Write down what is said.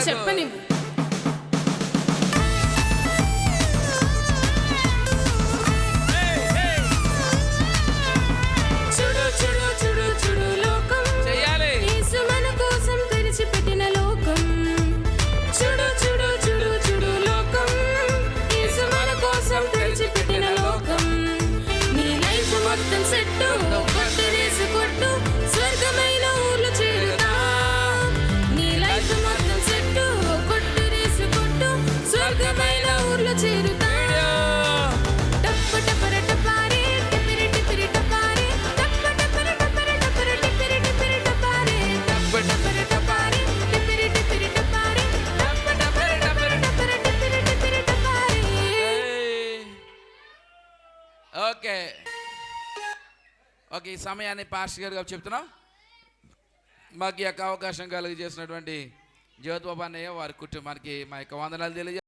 చెప్పనివ్వు. Okay okay, ఈ సమయాన్ని pastor గారు చెప్తున్నాం. మాకు ఈ యొక్క అవకాశం కలిగి చేసినటువంటి జ్యోతిబాబు అన్నయ్య వారి కుటుంబానికి మా యొక్క వందనాలు తెలియజేస్తాం.